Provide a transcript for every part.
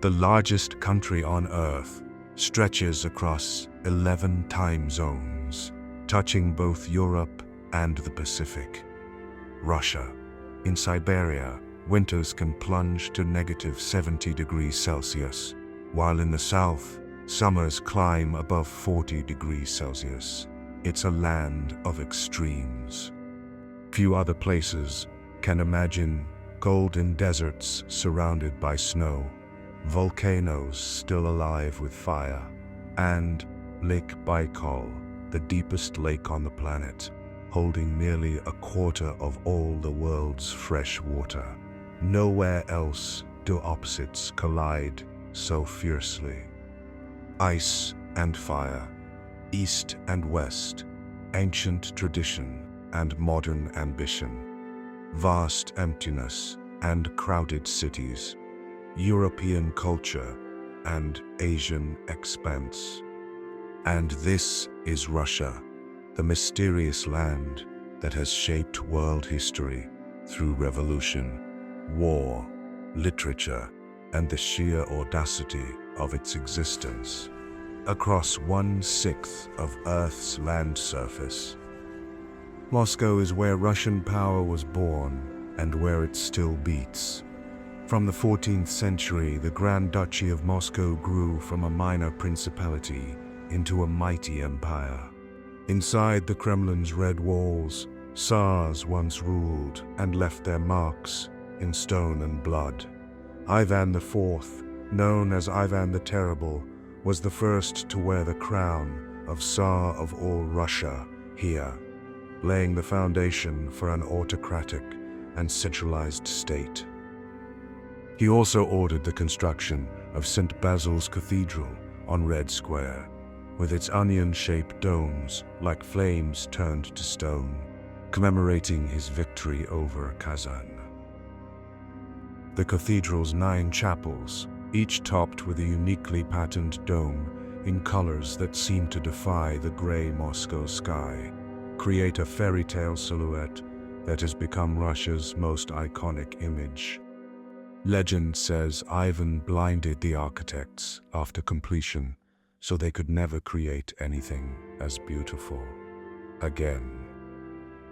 the largest country on Earth, stretches across 11 time zones, touching both Europe and the Pacific. Russia. In Siberia, winters can plunge to -70°C, while in the south, summers climb above 40°C. It's a land of extremes. Few other places can imagine golden deserts surrounded by snow, volcanoes still alive with fire, and Lake Baikal, the deepest lake on the planet, holding nearly a quarter of all the world's fresh water. Nowhere else do opposites collide so fiercely. Ice and fire, east and west, ancient tradition and modern ambition, vast emptiness and crowded cities, European culture and Asian expanse. And this is Russia, the mysterious land that has shaped world history through revolution, war, literature, and the sheer audacity of its existence. Across 1/6 of Earth's land surface, Moscow is where Russian power was born and where it still beats. From the 14th century, the Grand Duchy of Moscow grew from a minor principality into a mighty empire. Inside the Kremlin's red walls, tsars once ruled and left their marks in stone and blood. Ivan IV, known as Ivan the Terrible, was the first to wear the crown of Tsar of all Russia here, laying the foundation for an autocratic and centralized state. He also ordered the construction of St. Basil's Cathedral on Red Square, with its onion-shaped domes like flames turned to stone, commemorating his victory over Kazan. The cathedral's 9 chapels, each topped with a uniquely patterned dome in colors that seem to defy the gray Moscow sky, create a fairy tale silhouette that has become Russia's most iconic image. Legend says Ivan blinded the architects after completion, so they could never create anything as beautiful again.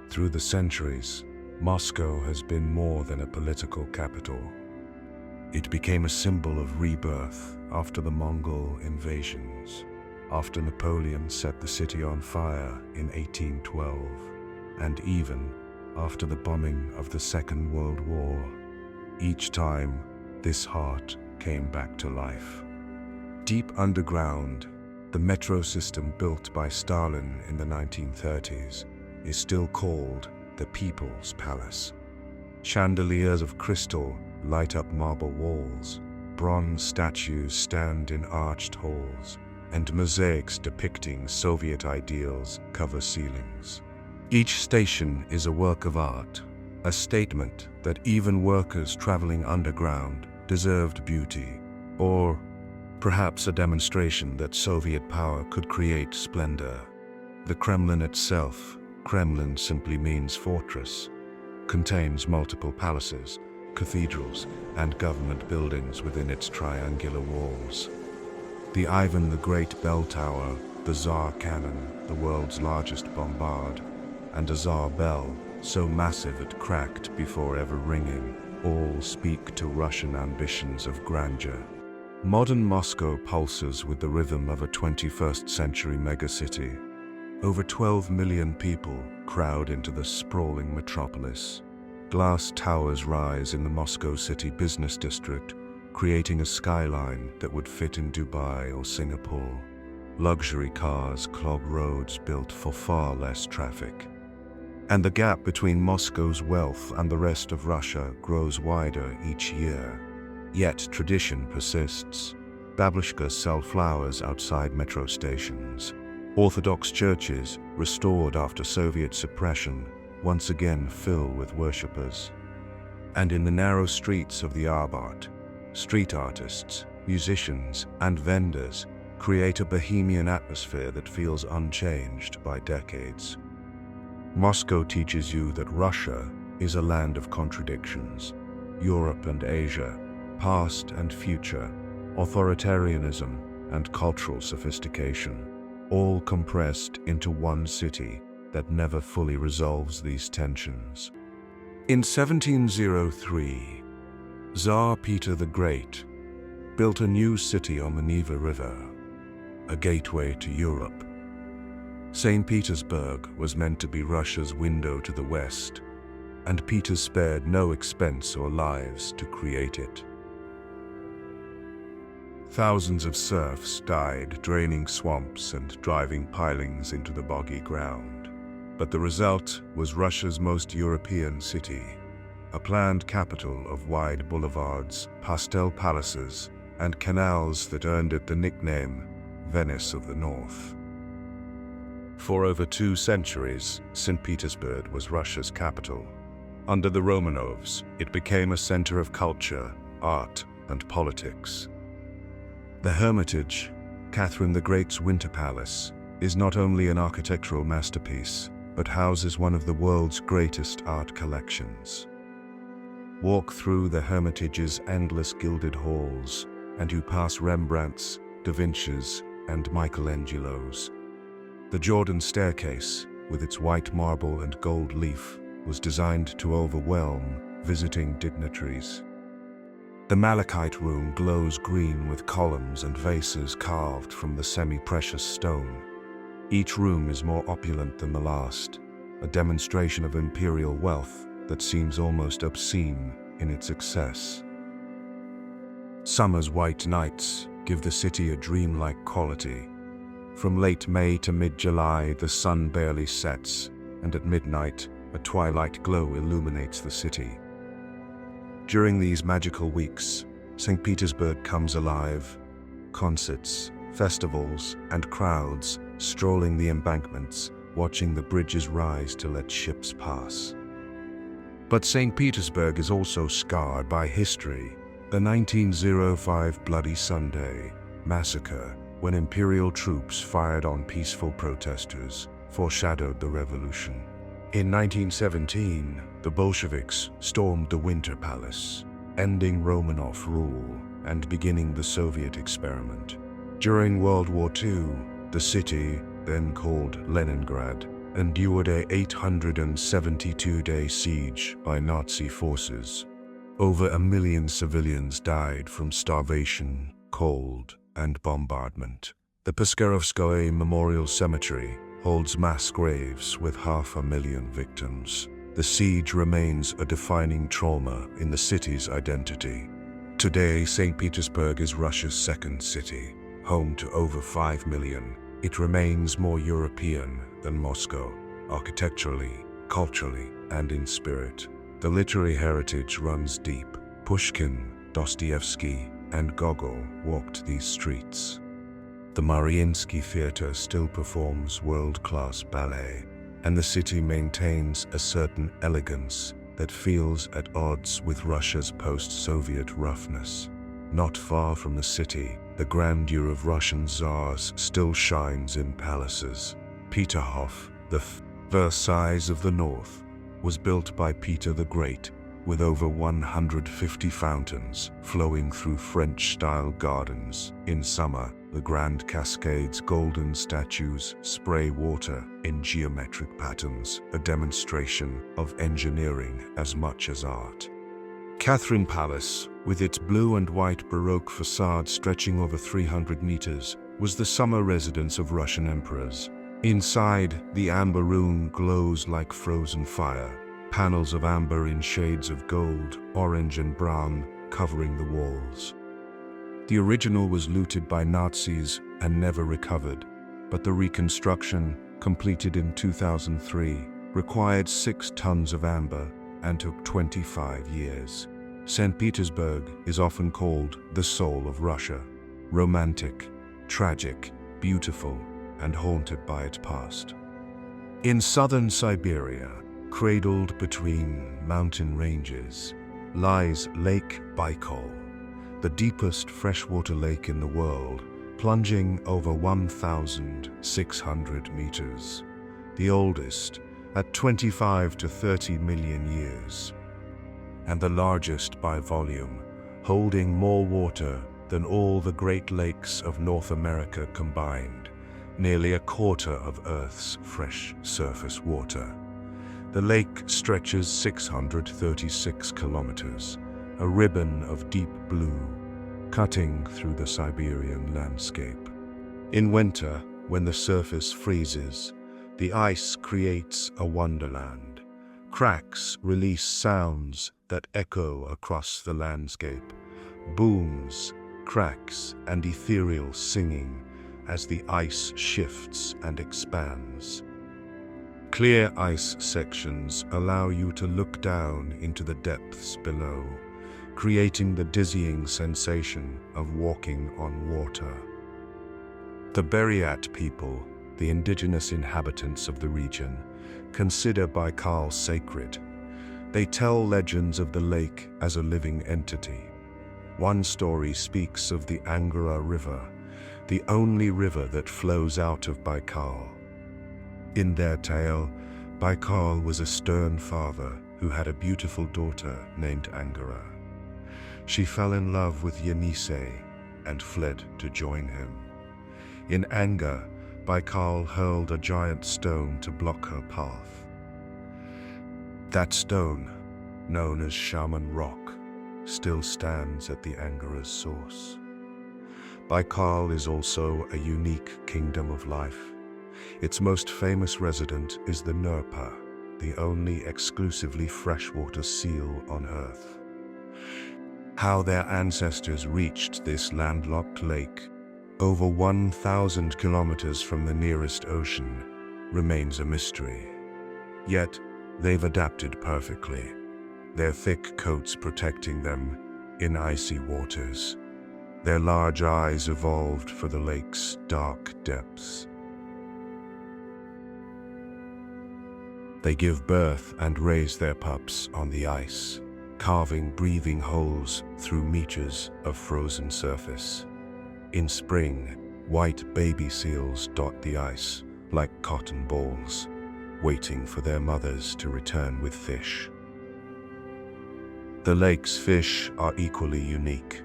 Through the centuries, Moscow has been more than a political capital. It became a symbol of rebirth after the Mongol invasions, after Napoleon set the city on fire in 1812, and even after the bombing of the Second World War. Each time, this heart came back to life. Deep underground, the metro system built by Stalin in the 1930s is still called the People's Palace. Chandeliers of crystal light up marble walls, bronze statues stand in arched halls, and mosaics depicting Soviet ideals cover ceilings. Each station is a work of art, a statement that even workers traveling underground deserved beauty, or perhaps a demonstration that Soviet power could create splendor. The Kremlin itself, Kremlin simply means fortress, contains multiple palaces, cathedrals, and government buildings within its triangular walls. The Ivan the Great Bell Tower, the Tsar Cannon, the world's largest bombard, and a Tsar bell, so massive it cracked before ever ringing, all speak to Russian ambitions of grandeur. Modern Moscow pulses with the rhythm of a 21st century megacity. Over 12 million people crowd into the sprawling metropolis. Glass towers rise in the Moscow city business district, creating a skyline that would fit in Dubai or Singapore. Luxury cars clog roads built for far less traffic. And the gap between Moscow's wealth and the rest of Russia grows wider each year. Yet tradition persists. Babushkas sell flowers outside metro stations. Orthodox churches, restored after Soviet suppression, once again fill with worshippers. And in the narrow streets of the Arbat, street artists, musicians, and vendors create a bohemian atmosphere that feels unchanged by decades. Moscow teaches you that Russia is a land of contradictions. Europe and Asia, past and future, authoritarianism, and cultural sophistication, all compressed into one city that never fully resolves these tensions. In 1703, Tsar Peter the Great built a new city on the Neva River, a gateway to Europe. St. Petersburg was meant to be Russia's window to the West, and Peter spared no expense or lives to create it. Thousands of serfs died, draining swamps and driving pilings into the boggy ground. But the result was Russia's most European city, a planned capital of wide boulevards, pastel palaces, and canals that earned it the nickname Venice of the North. For over 2 centuries, St. Petersburg was Russia's capital. Under the Romanovs, it became a center of culture, art, and politics. The Hermitage, Catherine the Great's Winter Palace, is not only an architectural masterpiece, but houses one of the world's greatest art collections. Walk through the Hermitage's endless gilded halls, and you pass Rembrandt's, Da Vinci's, and Michelangelo's. The Jordan staircase, with its white marble and gold leaf, was designed to overwhelm visiting dignitaries. The Malachite room glows green with columns and vases carved from the semi-precious stone. Each room is more opulent than the last, a demonstration of imperial wealth that seems almost obscene in its excess. Summer's white nights give the city a dreamlike quality. From late May to mid-July, the sun barely sets, and at midnight, a twilight glow illuminates the city. During these magical weeks, St. Petersburg comes alive. Concerts, festivals, and crowds strolling the embankments, watching the bridges rise to let ships pass. But St. Petersburg is also scarred by history. The 1905 Bloody Sunday massacre, when imperial troops fired on peaceful protesters, foreshadowed the revolution. In 1917, the Bolsheviks stormed the Winter Palace, ending Romanov rule and beginning the Soviet experiment. During World War II, the city, then called Leningrad, endured a 872-day siege by Nazi forces. Over 1 million civilians died from starvation, cold, and bombardment. The Pskarovskoye Memorial Cemetery holds mass graves with 500,000 victims. The siege remains a defining trauma in the city's identity. Today, St. Petersburg is Russia's second city, home to over 5 million. It remains more European than Moscow, architecturally, culturally, and in spirit. The literary heritage runs deep. Pushkin, Dostoevsky, and Gogol walked these streets. The Mariinsky Theater still performs world-class ballet, and the city maintains a certain elegance that feels at odds with Russia's post-Soviet roughness. Not far from the city, the grandeur of Russian tsars still shines in palaces. Peterhof, the Versailles of the North, was built by Peter the Great, with over 150 fountains flowing through French-style gardens. In summer, the Grand Cascade's golden statues spray water in geometric patterns, a demonstration of engineering as much as art. Catherine Palace, with its blue and white Baroque facade stretching over 300 meters, was the summer residence of Russian emperors. Inside, the amber room glows like frozen fire, panels of amber in shades of gold, orange, and brown covering the walls. The original was looted by Nazis and never recovered, but the reconstruction, completed in 2003, required 6 tons of amber and took 25 years. St. Petersburg is often called the soul of Russia, romantic, tragic, beautiful, and haunted by its past. In southern Siberia, cradled between mountain ranges, lies Lake Baikal, the deepest freshwater lake in the world, plunging over 1,600 meters, the oldest at 25 to 30 million years, and the largest by volume, holding more water than all the Great Lakes of North America combined, nearly a quarter of Earth's fresh surface water. The lake stretches 636 kilometers, a ribbon of deep blue, cutting through the Siberian landscape. In winter, when the surface freezes, the ice creates a wonderland. Cracks release sounds that echo across the landscape, booms, cracks, and ethereal singing as the ice shifts and expands. Clear ice sections allow you to look down into the depths below, creating the dizzying sensation of walking on water. The Buryat people, the indigenous inhabitants of the region, consider Baikal sacred. They tell legends of the lake as a living entity. One story speaks of the Angara River, the only river that flows out of Baikal. In their tale, Baikal was a stern father who had a beautiful daughter named Angara. She fell in love with Yenisei and fled to join him. In anger, Baikal hurled a giant stone to block her path. That stone, known as Shaman Rock, still stands at the Angara's source. Baikal is also a unique kingdom of life. Its most famous resident is the Nerpa, the only exclusively freshwater seal on Earth. How their ancestors reached this landlocked lake, over 1,000 kilometers from the nearest ocean, remains a mystery. Yet, they've adapted perfectly, their thick coats protecting them in icy waters. Their large eyes evolved for the lake's dark depths. They give birth and raise their pups on the ice, carving breathing holes through meters of frozen surface. In spring, white baby seals dot the ice like cotton balls, waiting for their mothers to return with fish. The lake's fish are equally unique.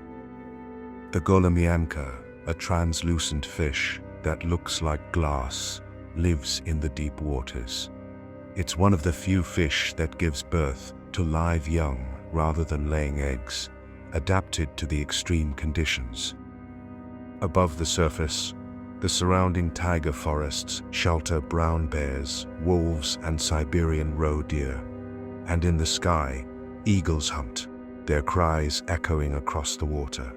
The Golomyanka, a translucent fish that looks like glass, lives in the deep waters. It's one of the few fish that gives birth to live young rather than laying eggs, adapted to the extreme conditions. Above the surface, the surrounding taiga forests shelter brown bears, wolves, and Siberian roe deer. And in the sky, eagles hunt, their cries echoing across the water.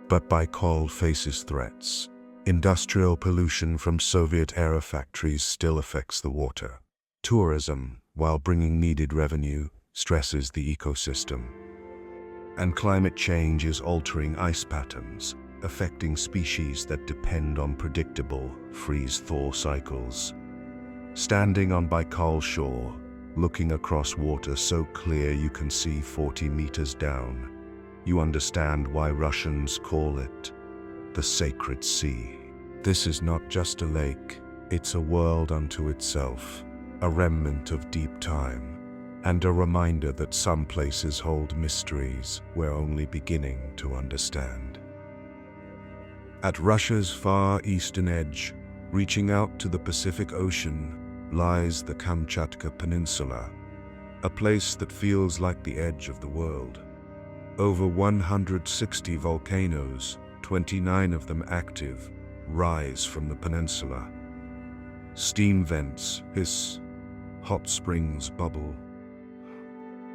But Baikal faces threats. Industrial pollution from Soviet-era factories still affects the water. Tourism, while bringing needed revenue, stresses the ecosystem. And climate change is altering ice patterns, affecting species that depend on predictable freeze-thaw cycles. Standing on Baikal shore, looking across water so clear you can see 40 meters down, you understand why Russians call it the Sacred Sea. This is not just a lake, it's a world unto itself, a remnant of deep time, and a reminder that some places hold mysteries we're only beginning to understand. At Russia's far eastern edge, reaching out to the Pacific Ocean, lies the Kamchatka Peninsula, a place that feels like the edge of the world. Over 160 volcanoes, 29 of them active, rise from the peninsula. Steam vents hiss, hot springs bubble,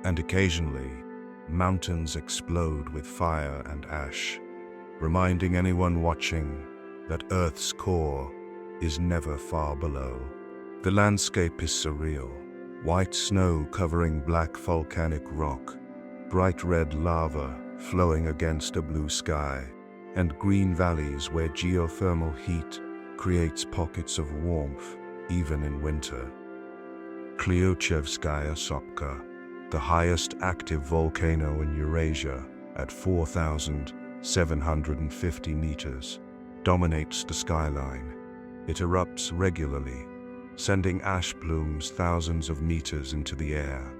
and occasionally, mountains explode with fire and ash, reminding anyone watching that Earth's core is never far below. The landscape is surreal. White snow covering black volcanic rock, bright red lava flowing against a blue sky, and green valleys where geothermal heat creates pockets of warmth even in winter. Klyuchevskaya Sopka, the highest active volcano in Eurasia at 4,750 meters, dominates the skyline. It erupts regularly, sending ash plumes thousands of meters into the air.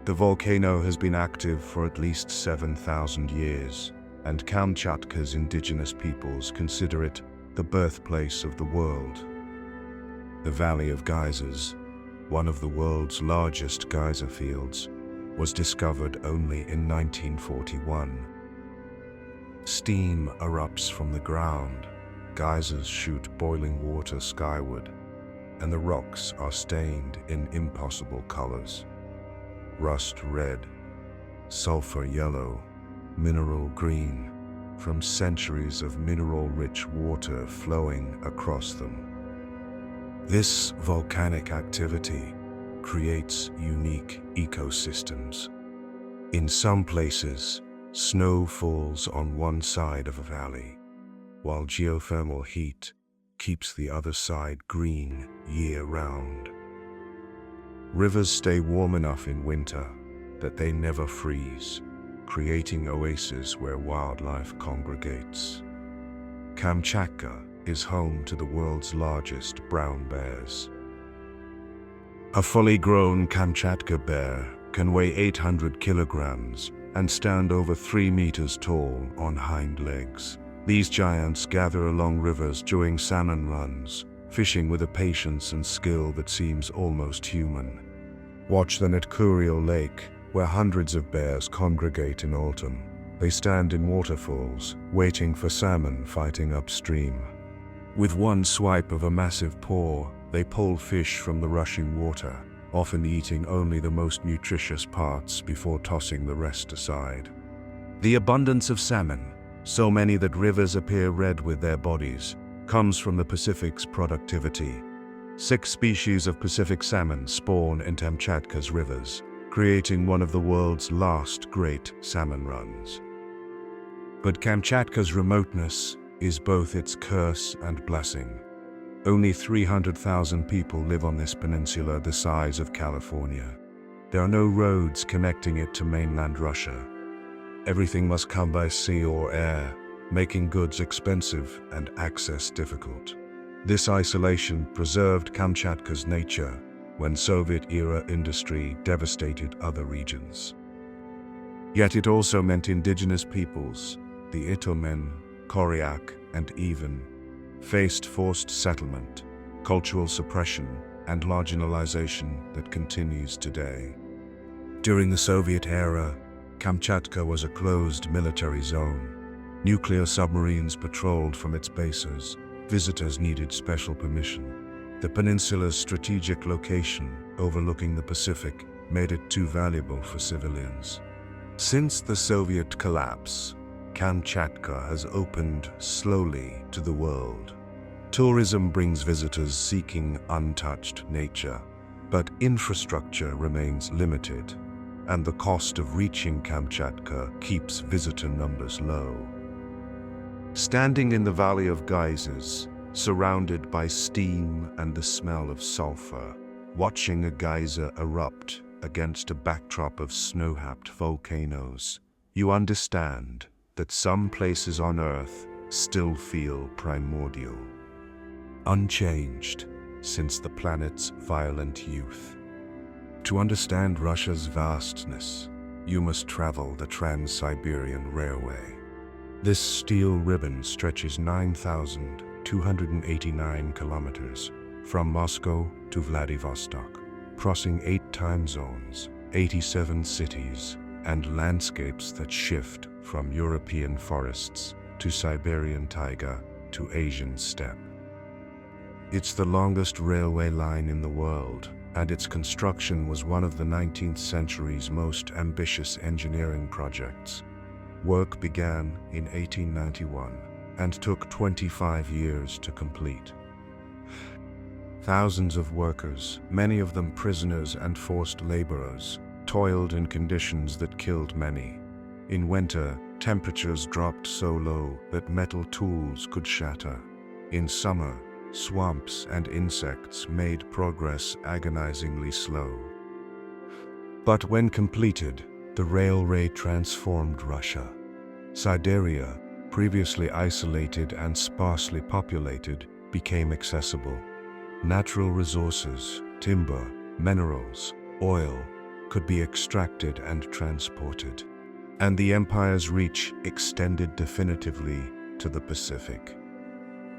The volcano has been active for at least 7,000 years, and Kamchatka's indigenous peoples consider it the birthplace of the world. The Valley of Geysers, one of the world's largest geyser fields, was discovered only in 1941. Steam erupts from the ground, geysers shoot boiling water skyward, and the rocks are stained in impossible colors: rust red, sulfur yellow, mineral green, from centuries of mineral-rich water flowing across them. This volcanic activity creates unique ecosystems. In some places, snow falls on one side of a valley, while geothermal heat keeps the other side green year-round. Rivers stay warm enough in winter that they never freeze, creating oases where wildlife congregates. Kamchatka is home to the world's largest brown bears. A fully grown Kamchatka bear can weigh 800 kilograms and stand over 3 meters tall on hind legs. These giants gather along rivers during salmon runs, fishing with a patience and skill that seems almost human. Watch them at Kuriel Lake, where hundreds of bears congregate in autumn. They stand in waterfalls, waiting for salmon fighting upstream. With one swipe of a massive paw, they pull fish from the rushing water, often eating only the most nutritious parts before tossing the rest aside. The abundance of salmon, so many that rivers appear red with their bodies, comes from the Pacific's productivity. 6 species of Pacific salmon spawn in Kamchatka's rivers, creating one of the world's last great salmon runs. But Kamchatka's remoteness is both its curse and blessing. Only 300,000 people live on this peninsula the size of California. There are no roads connecting it to mainland Russia. Everything must come by sea or air, making goods expensive and access difficult. This isolation preserved Kamchatka's nature when Soviet-era industry devastated other regions. Yet it also meant indigenous peoples, the Itomen, Koryak, and even faced forced settlement, cultural suppression, and marginalization that continues today. During the Soviet era, Kamchatka was a closed military zone. Nuclear submarines patrolled from its bases. Visitors needed special permission. The peninsula's strategic location, overlooking the Pacific, made it too valuable for civilians. Since the Soviet collapse, Kamchatka has opened slowly to the world. Tourism brings visitors seeking untouched nature, but infrastructure remains limited, and the cost of reaching Kamchatka keeps visitor numbers low. Standing in the Valley of Geysers, surrounded by steam and the smell of sulfur, watching a geyser erupt against a backdrop of snow-capped volcanoes, you understand that some places on Earth still feel primordial, unchanged since the planet's violent youth. To understand Russia's vastness, you must travel the Trans-Siberian Railway. This steel ribbon stretches 9,289 kilometers from Moscow to Vladivostok, crossing 8 time zones, 87 cities, and landscapes that shift from European forests to Siberian taiga to Asian steppe. It's the longest railway line in the world, and its construction was one of the 19th century's most ambitious engineering projects. Work began in 1891 and took 25 years to complete. Thousands of workers, many of them prisoners and forced laborers, toiled in conditions that killed many. In winter, temperatures dropped so low that metal tools could shatter. In summer, swamps and insects made progress agonizingly slow. But when completed, the railway transformed Russia. Siberia, previously isolated and sparsely populated, became accessible. Natural resources, timber, minerals, oil, could be extracted and transported. and the empire's reach extended definitively to the Pacific.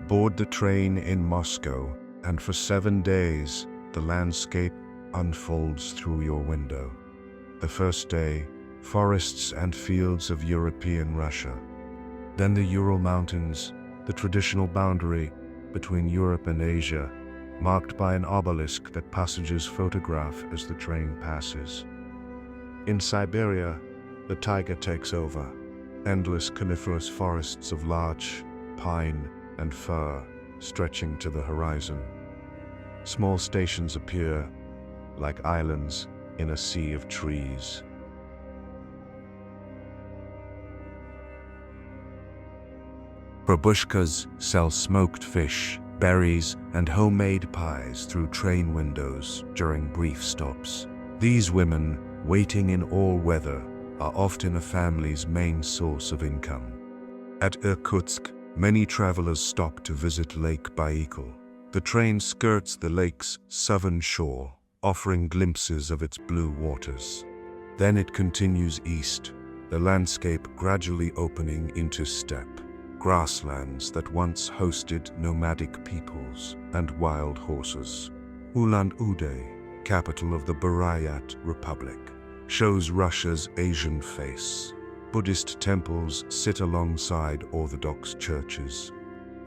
Board the train in Moscow, and for 7 days, the landscape unfolds through your window. The first day, forests and fields of European Russia. Then the Ural Mountains, the traditional boundary between Europe and Asia, marked by an obelisk that passengers photograph as the train passes. In Siberia, the taiga takes over, endless coniferous forests of larch, pine, and fir stretching to the horizon. Small stations appear like islands in a sea of trees. Babushkas sell smoked fish, berries, and homemade pies through train windows during brief stops. These women, waiting in all weather, are often a family's main source of income. At Irkutsk, many travelers stop to visit Lake Baikal. The train skirts the lake's southern shore, offering glimpses of its blue waters. Then it continues east, the landscape gradually opening into steppe, grasslands that once hosted nomadic peoples and wild horses. Ulan-Ude, capital of the Burayat Republic, shows Russia's Asian face. Buddhist temples sit alongside Orthodox churches.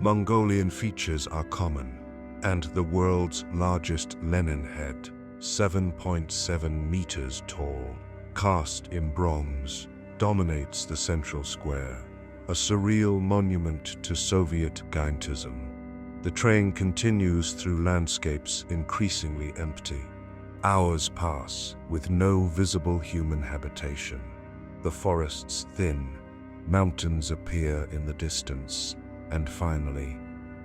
Mongolian features are common, and the world's largest Lenin head, 7.7 meters tall, cast in bronze, dominates the central square, a surreal monument to Soviet giantism. The train continues through landscapes increasingly empty. Hours pass with no visible human habitation. The forests thin, mountains appear in the distance, and finally,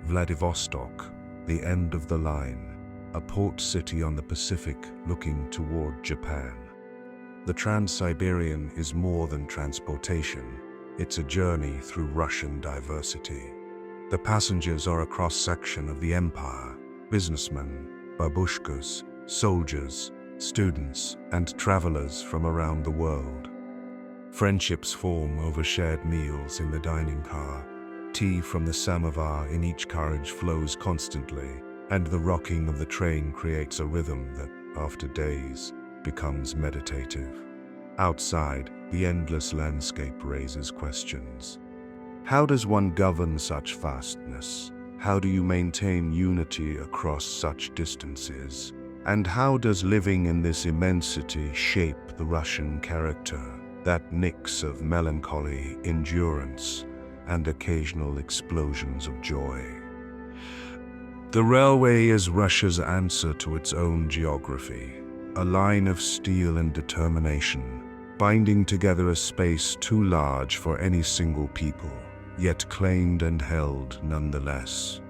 Vladivostok, the end of the line, a port city on the Pacific looking toward Japan. The Trans-Siberian is more than transportation. It's a journey through Russian diversity. The passengers are a cross-section of the empire: businessmen, babushkas, soldiers, students, and travelers from around the world. Friendships form over shared meals in the dining car. Tea from the samovar in each carriage flows constantly, and the rocking of the train creates a rhythm that, after days, becomes meditative. Outside, the endless landscape raises questions. How does one govern such vastness? How do you maintain unity across such distances? And how does living in this immensity shape the Russian character, that mix of melancholy, endurance, and occasional explosions of joy? The railway is Russia's answer to its own geography, a line of steel and determination, binding together a space too large for any single people, yet claimed and held nonetheless.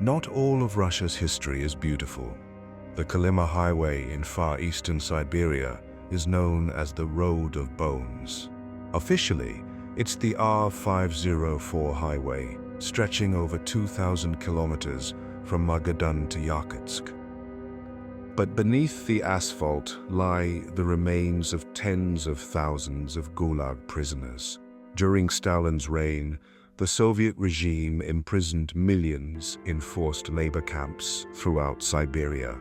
Not all of Russia's history is beautiful. The Kolyma Highway in far eastern Siberia is known as the Road of Bones. Officially, it's the R504 highway, stretching over 2,000 kilometers from Magadan to Yakutsk. But beneath the asphalt lie the remains of tens of thousands of Gulag prisoners. During Stalin's reign, the Soviet regime imprisoned millions in forced labor camps throughout Siberia.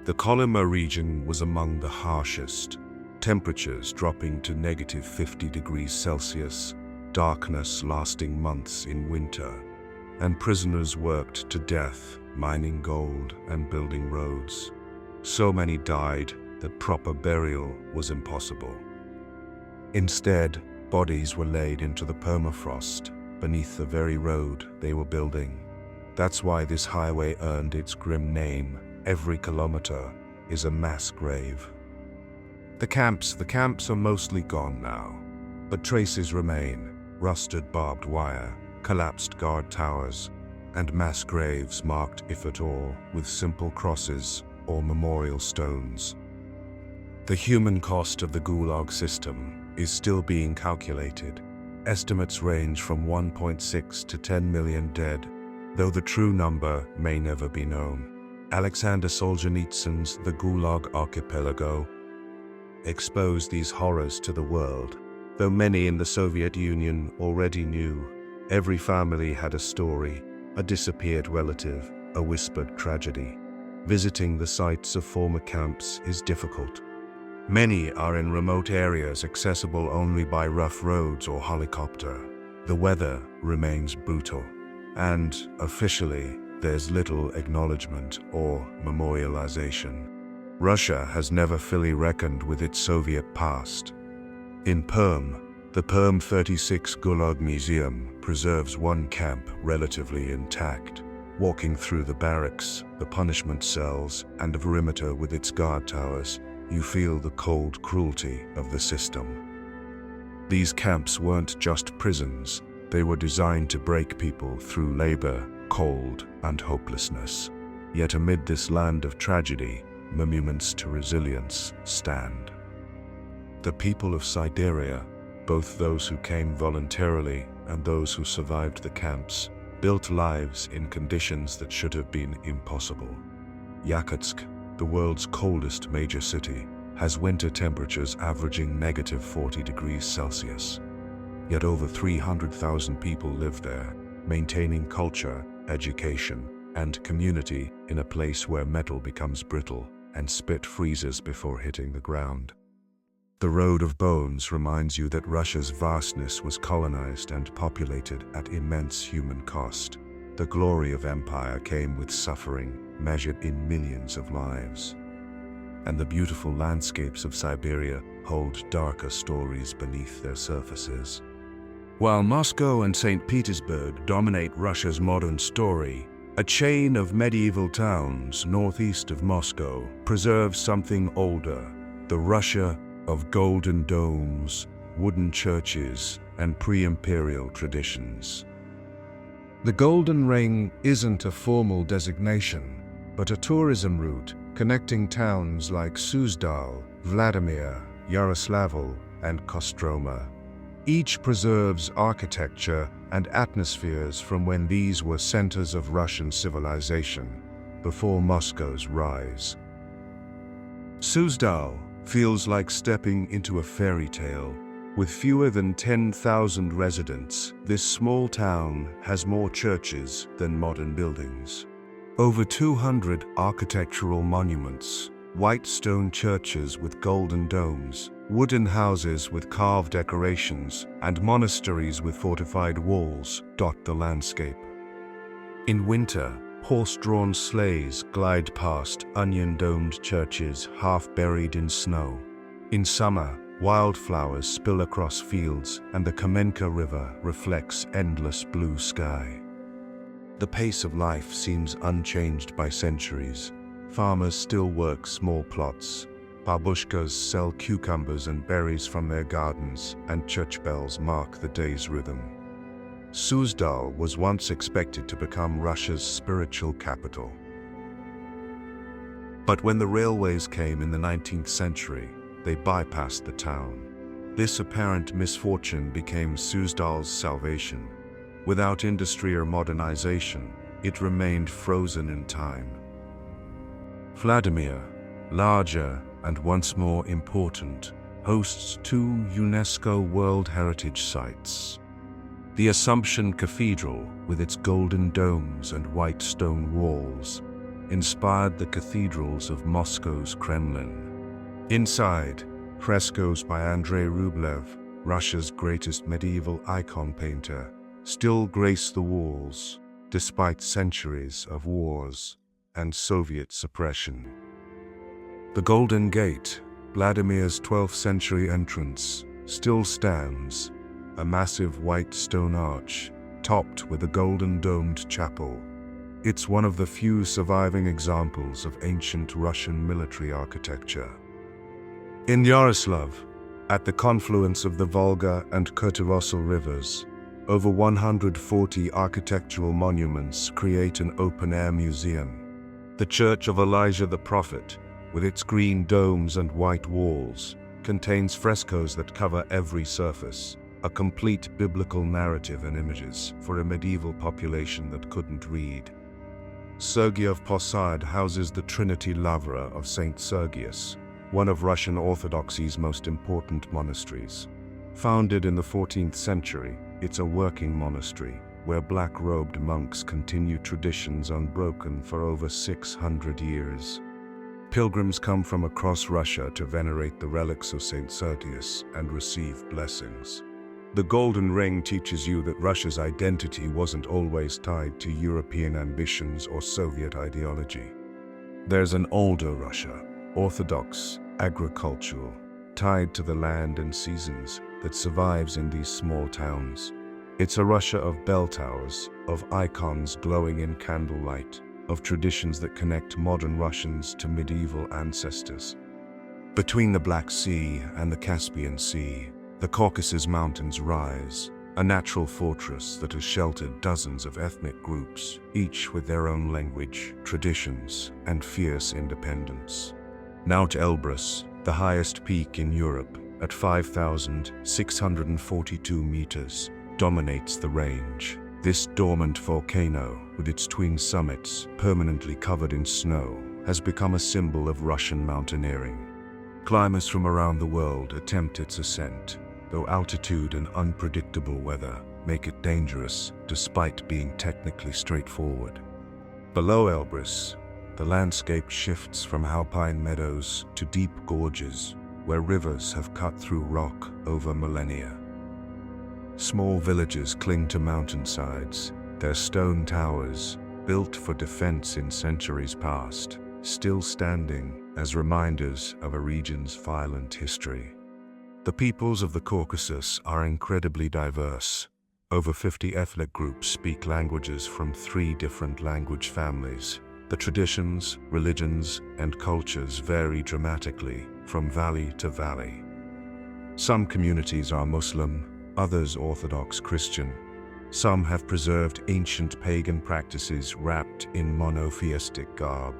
The Kolyma region was among the harshest, temperatures dropping to -50 degrees Celsius, darkness lasting months in winter, and prisoners worked to death, mining gold and building roads. So many died that proper burial was impossible. Instead, bodies were laid into the permafrost beneath the very road they were building. That's why this highway earned its grim name. Every kilometer is a mass grave. The camps are mostly gone now, but traces remain: rusted barbed wire, collapsed guard towers, and mass graves marked, if at all, with simple crosses or memorial stones. The human cost of the Gulag system is still being calculated. Estimates range from 1.6 to 10 million dead, though the true number may never be known. Alexander Solzhenitsyn's The Gulag Archipelago exposed these horrors to the world. Though many in the Soviet Union already knew, every family had a story, a disappeared relative, a whispered tragedy. Visiting the sites of former camps is difficult. Many are in remote areas accessible only by rough roads or helicopter. The weather remains brutal, and officially, there's little acknowledgement or memorialization. Russia has never fully reckoned with its Soviet past. In Perm, the Perm 36 Gulag Museum preserves one camp relatively intact. Walking through the barracks, the punishment cells, and the perimeter with its guard towers, you feel the cold cruelty of the system. These camps weren't just prisons, they were designed to break people through labor, cold, and hopelessness. Yet amid this land of tragedy, monuments to resilience stand. The people of Siberia, both those who came voluntarily and those who survived the camps, built lives in conditions that should have been impossible. Yakutsk, the world's coldest major city, has winter temperatures averaging -40 degrees Celsius. Yet over 300,000 people live there, maintaining culture, education, and community in a place where metal becomes brittle and spit freezes before hitting the ground. The Road of Bones reminds you that Russia's vastness was colonized and populated at immense human cost. The glory of empire came with suffering, measured in millions of lives. And the beautiful landscapes of Siberia hold darker stories beneath their surfaces. While Moscow and St. Petersburg dominate Russia's modern story, a chain of medieval towns northeast of Moscow preserves something older, the Russia of golden domes, wooden churches, and pre-imperial traditions. The Golden Ring isn't a formal designation, but a tourism route connecting towns like Suzdal, Vladimir, Yaroslavl, and Kostroma. Each preserves architecture and atmospheres from when these were centers of Russian civilization, before Moscow's rise. Suzdal feels like stepping into a fairy tale. With fewer than 10,000 residents, this small town has more churches than modern buildings. Over 200 architectural monuments, white stone churches with golden domes, wooden houses with carved decorations, and monasteries with fortified walls dot the landscape. In winter, horse-drawn sleighs glide past onion-domed churches half buried in snow. In summer, wildflowers spill across fields and the Kamenka River reflects endless blue sky. The pace of life seems unchanged by centuries. Farmers still work small plots. Babushkas sell cucumbers and berries from their gardens, and church bells mark the day's rhythm. Suzdal was once expected to become Russia's spiritual capital. But when the railways came in the 19th century, they bypassed the town. This apparent misfortune became Suzdal's salvation. Without industry or modernization, it remained frozen in time. Vladimir, larger and once more important, hosts two UNESCO World Heritage Sites. The Assumption Cathedral, with its golden domes and white stone walls, inspired the cathedrals of Moscow's Kremlin. Inside, frescoes by Andrei Rublev, Russia's greatest medieval icon painter, still grace the walls, despite centuries of wars and Soviet suppression. The Golden Gate, Vladimir's 12th century entrance, still stands, a massive white stone arch, topped with a golden-domed chapel. It's one of the few surviving examples of ancient Russian military architecture. In Yaroslavl, at the confluence of the Volga and Kurtuvosl rivers, over 140 architectural monuments create an open-air museum. The Church of Elijah the Prophet, with its green domes and white walls, contains frescoes that cover every surface, a complete biblical narrative and images for a medieval population that couldn't read. Sergiev Posad houses the Trinity Lavra of Saint Sergius, one of Russian Orthodoxy's most important monasteries. Founded in the 14th century, it's a working monastery where black-robed monks continue traditions unbroken for over 600 years. Pilgrims come from across Russia to venerate the relics of Saint Sergius and receive blessings. The Golden Ring teaches you that Russia's identity wasn't always tied to European ambitions or Soviet ideology. There's an older Russia, orthodox, agricultural, tied to the land and seasons, that survives in these small towns. It's a Russia of bell towers, of icons glowing in candlelight, of traditions that connect modern Russians to medieval ancestors. Between the Black Sea and the Caspian Sea, the Caucasus Mountains rise, a natural fortress that has sheltered dozens of ethnic groups, each with their own language, traditions, and fierce independence. Mount Elbrus, the highest peak in Europe, at 5,642 meters, dominates the range. This dormant volcano, with its twin summits permanently covered in snow, has become a symbol of Russian mountaineering. Climbers from around the world attempt its ascent, though altitude and unpredictable weather make it dangerous despite being technically straightforward. Below Elbrus, the landscape shifts from alpine meadows to deep gorges where rivers have cut through rock over millennia. Small villages cling to mountainsides, their stone towers, built for defense in centuries past, still standing as reminders of a region's violent history. The peoples of the Caucasus are incredibly diverse. Over 50 ethnic groups speak languages from 3 different language families. The traditions, religions, and cultures vary dramatically from valley to valley. Some communities are Muslim, others Orthodox Christian. Some have preserved ancient pagan practices wrapped in monotheistic garb.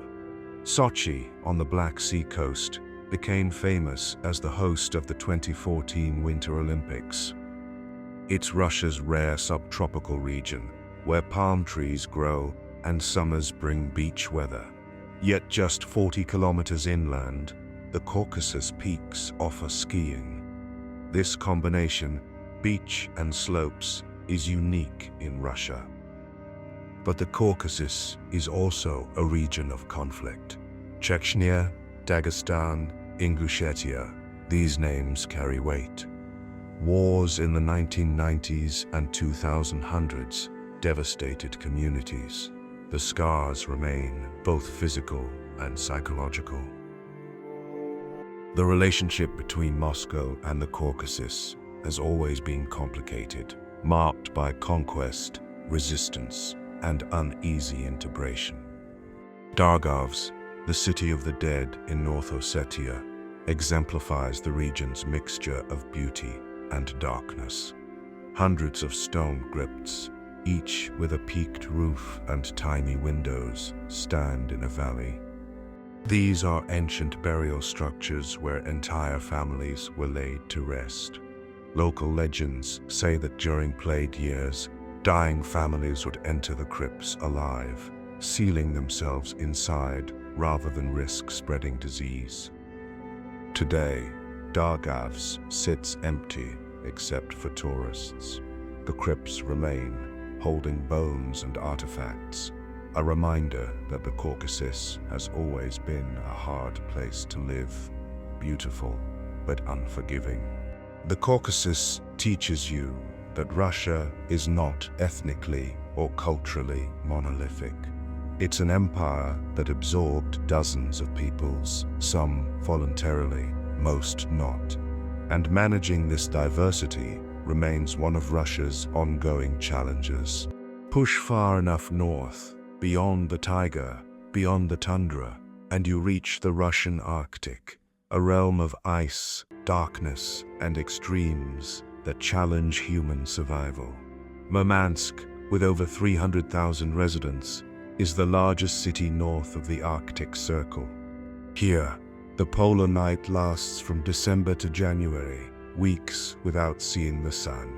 Sochi, on the Black Sea coast, became famous as the host of the 2014 Winter Olympics. It's Russia's rare subtropical region, where palm trees grow and summers bring beach weather. Yet just 40 kilometers inland, the Caucasus peaks offer skiing. This combination, beach and slopes, is unique in Russia. But the Caucasus is also a region of conflict. Chechnya, Dagestan, Ingushetia, these names carry weight. Wars in the 1990s and 2000s devastated communities. The scars remain, both physical and psychological. The relationship between Moscow and the Caucasus has always been complicated, marked by conquest, resistance, and uneasy integration. Dargovs, the city of the dead in North Ossetia, exemplifies the region's mixture of beauty and darkness. Hundreds of stone crypts, each with a peaked roof and tiny windows, stand in a valley. These are ancient burial structures where entire families were laid to rest. Local legends say that during plague years, dying families would enter the crypts alive, sealing themselves inside rather than risk spreading disease. Today, Dargovs sits empty except for tourists. The crypts remain, holding bones and artifacts, a reminder that the Caucasus has always been a hard place to live, beautiful but unforgiving. The Caucasus teaches you that Russia is not ethnically or culturally monolithic. It's an empire that absorbed dozens of peoples, some voluntarily, most not. And managing this diversity remains one of Russia's ongoing challenges. Push far enough north, beyond the taiga, beyond the tundra, and you reach the Russian Arctic, a realm of ice, darkness, and extremes that challenge human survival. Murmansk, with over 300,000 residents, is the largest city north of the Arctic Circle. Here, the polar night lasts from December to January, weeks without seeing the sun.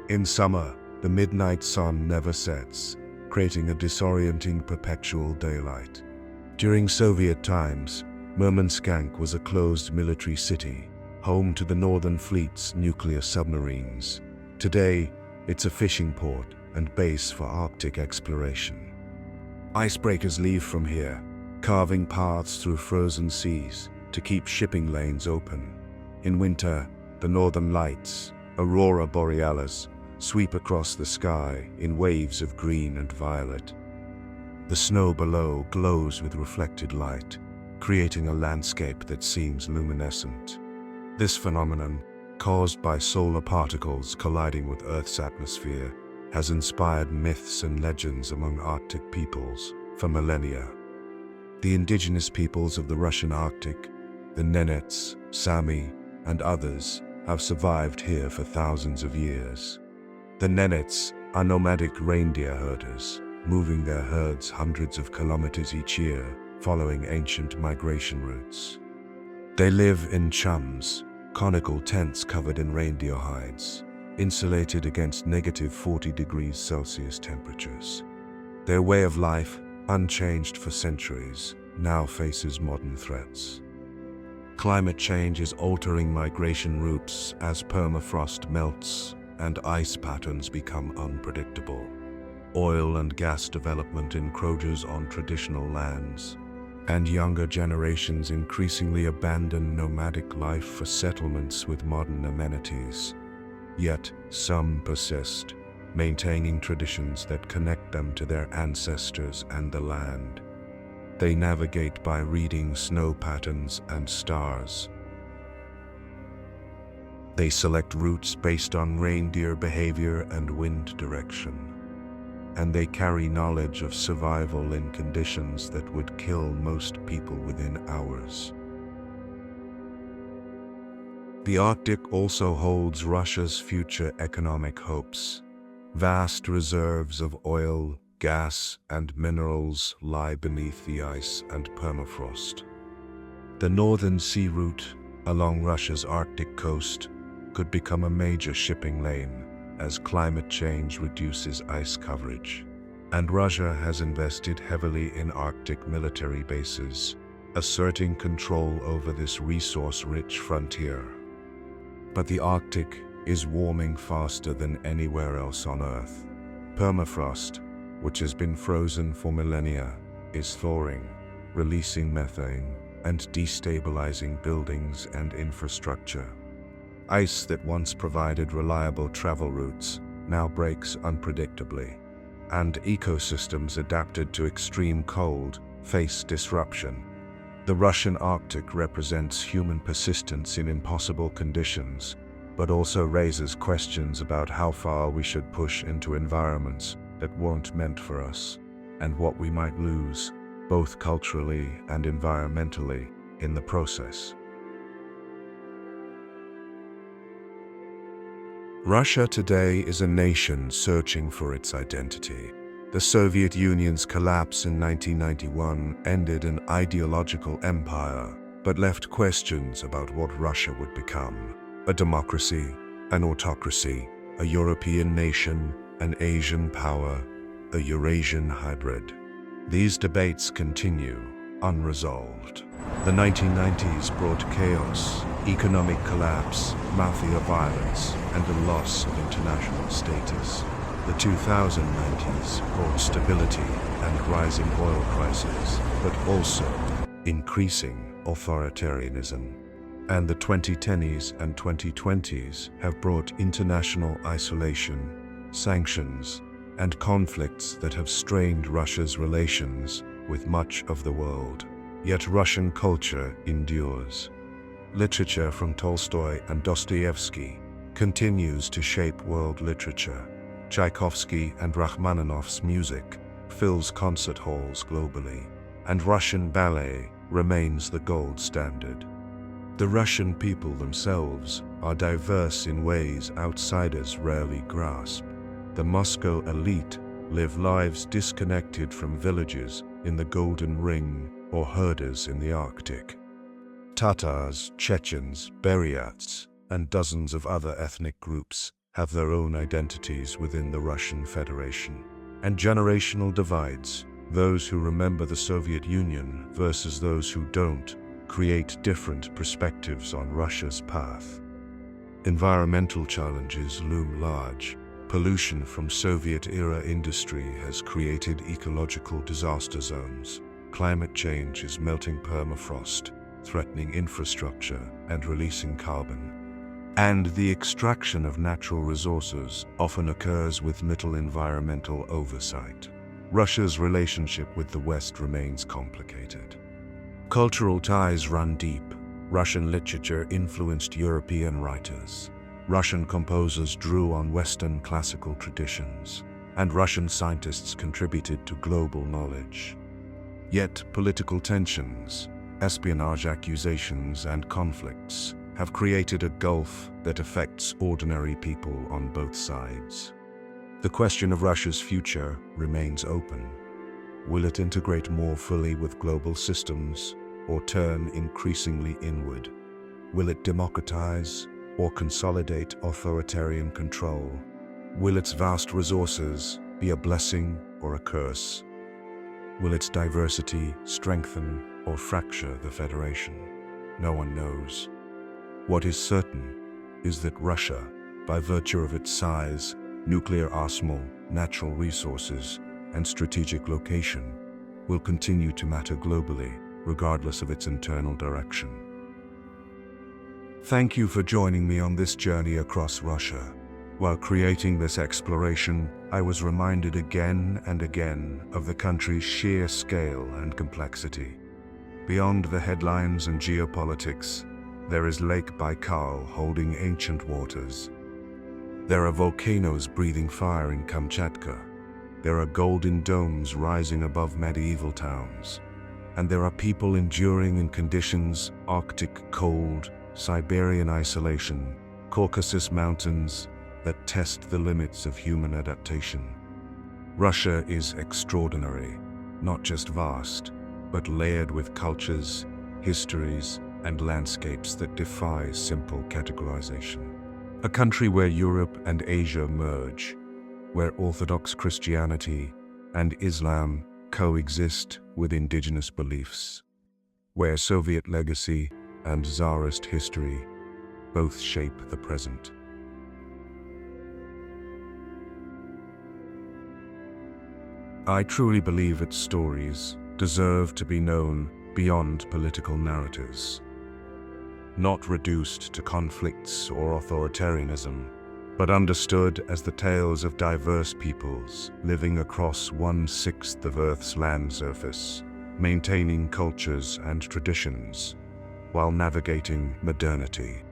In summer, the midnight sun never sets, creating a disorienting perpetual daylight. During Soviet times, Murmansk was a closed military city, home to the Northern Fleet's nuclear submarines. Today, it's a fishing port and base for Arctic exploration. Icebreakers leave from here, carving paths through frozen seas to keep shipping lanes open. In winter, the northern lights, aurora borealis, sweep across the sky in waves of green and violet. The snow below glows with reflected light, creating a landscape that seems luminescent. This phenomenon, caused by solar particles colliding with Earth's atmosphere, has inspired myths and legends among Arctic peoples for millennia. The indigenous peoples of the Russian Arctic, the Nenets, Sami, and others, have survived here for thousands of years. The Nenets are nomadic reindeer herders, moving their herds hundreds of kilometers each year, following ancient migration routes. They live in chums, conical tents covered in reindeer hides, insulated against negative 40 degrees Celsius temperatures. Their way of life, unchanged for centuries, now faces modern threats. Climate change is altering migration routes as permafrost melts and ice patterns become unpredictable. Oil and gas development encroaches on traditional lands, and younger generations increasingly abandon nomadic life for settlements with modern amenities. Yet some persist, maintaining traditions that connect them to their ancestors and the land. They navigate by reading snow patterns and stars. They select routes based on reindeer behavior and wind direction. And they carry knowledge of survival in conditions that would kill most people within hours. The Arctic also holds Russia's future economic hopes. Vast reserves of oil, gas, and minerals lie beneath the ice and permafrost. The Northern Sea route along Russia's Arctic coast could become a major shipping lane as climate change reduces ice coverage. And Russia has invested heavily in Arctic military bases, asserting control over this resource-rich frontier. But the Arctic is warming faster than anywhere else on Earth. Permafrost, which has been frozen for millennia, is thawing, releasing methane and destabilizing buildings and infrastructure. Ice that once provided reliable travel routes now breaks unpredictably, and ecosystems adapted to extreme cold face disruption. The Russian Arctic represents human persistence in impossible conditions, but also raises questions about how far we should push into environments that weren't meant for us, and what we might lose, both culturally and environmentally, in the process. Russia today is a nation searching for its identity. The Soviet Union's collapse in 1991 ended an ideological empire, but left questions about what Russia would become: a democracy, an autocracy, a European nation, an Asian power, a Eurasian hybrid. These debates continue, unresolved. The 1990s brought chaos, economic collapse, mafia violence, and a loss of international status. The 2090s brought stability and rising oil prices, but also increasing authoritarianism. And the 2010s and 2020s have brought international isolation, sanctions, and conflicts that have strained Russia's relations with much of the world. Yet Russian culture endures. Literature from Tolstoy and Dostoevsky continues to shape world literature. Tchaikovsky and Rachmaninoff's music fills concert halls globally, and Russian ballet remains the gold standard. The Russian people themselves are diverse in ways outsiders rarely grasp. The Moscow elite live lives disconnected from villages in the Golden Ring or herders in the Arctic. Tatars, Chechens, Buryats, and dozens of other ethnic groups have their own identities within the Russian Federation. And generational divides, those who remember the Soviet Union versus those who don't, create different perspectives on Russia's path. Environmental challenges loom large. Pollution from Soviet-era industry has created ecological disaster zones. Climate change is melting permafrost, threatening infrastructure and releasing carbon. And the extraction of natural resources often occurs with little environmental oversight. Russia's relationship with the West remains complicated. Cultural ties run deep. Russian literature influenced European writers. Russian composers drew on Western classical traditions, and Russian scientists contributed to global knowledge. Yet political tensions, espionage accusations, and conflicts have created a gulf that affects ordinary people on both sides. The question of Russia's future remains open. Will it integrate more fully with global systems or turn increasingly inward? Will it democratize or consolidate authoritarian control? Will its vast resources be a blessing or a curse? Will its diversity strengthen or fracture the Federation? No one knows. What is certain is that Russia, by virtue of its size, nuclear arsenal, natural resources, and strategic location, will continue to matter globally, regardless of its internal direction. Thank you for joining me on this journey across Russia. While creating this exploration, I was reminded again and again of the country's sheer scale and complexity. Beyond the headlines and geopolitics, there is Lake Baikal holding ancient waters. There are volcanoes breathing fire in Kamchatka. There are golden domes rising above medieval towns. And there are people enduring in conditions: Arctic cold, Siberian isolation, Caucasus mountains that test the limits of human adaptation. Russia is extraordinary, not just vast, but layered with cultures, histories, and landscapes that defy simple categorization. A country where Europe and Asia merge, where Orthodox Christianity and Islam coexist with indigenous beliefs, where Soviet legacy and Tsarist history both shape the present. I truly believe its stories deserve to be known beyond political narratives, not reduced to conflicts or authoritarianism, but understood as the tales of diverse peoples living across 1/6 of Earth's land surface, maintaining cultures and traditions while navigating modernity.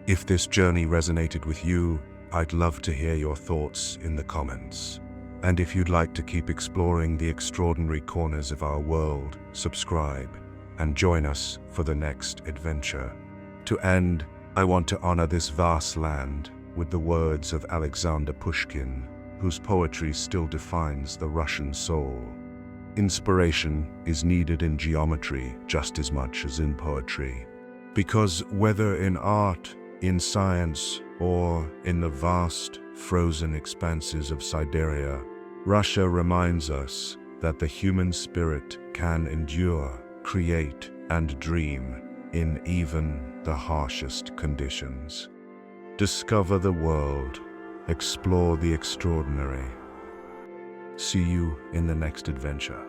If this journey resonated with you, I'd love to hear your thoughts in the comments. And if you'd like to keep exploring the extraordinary corners of our world, subscribe and join us for the next adventure. To end, I want to honor this vast land with the words of Alexander Pushkin, whose poetry still defines the Russian soul. Inspiration is needed in geometry just as much as in poetry. Because whether in art, in science, or in the vast, frozen expanses of Siberia, Russia reminds us that the human spirit can endure, create, and dream in even the harshest conditions. Discover the world, explore the extraordinary. See you in the next adventure.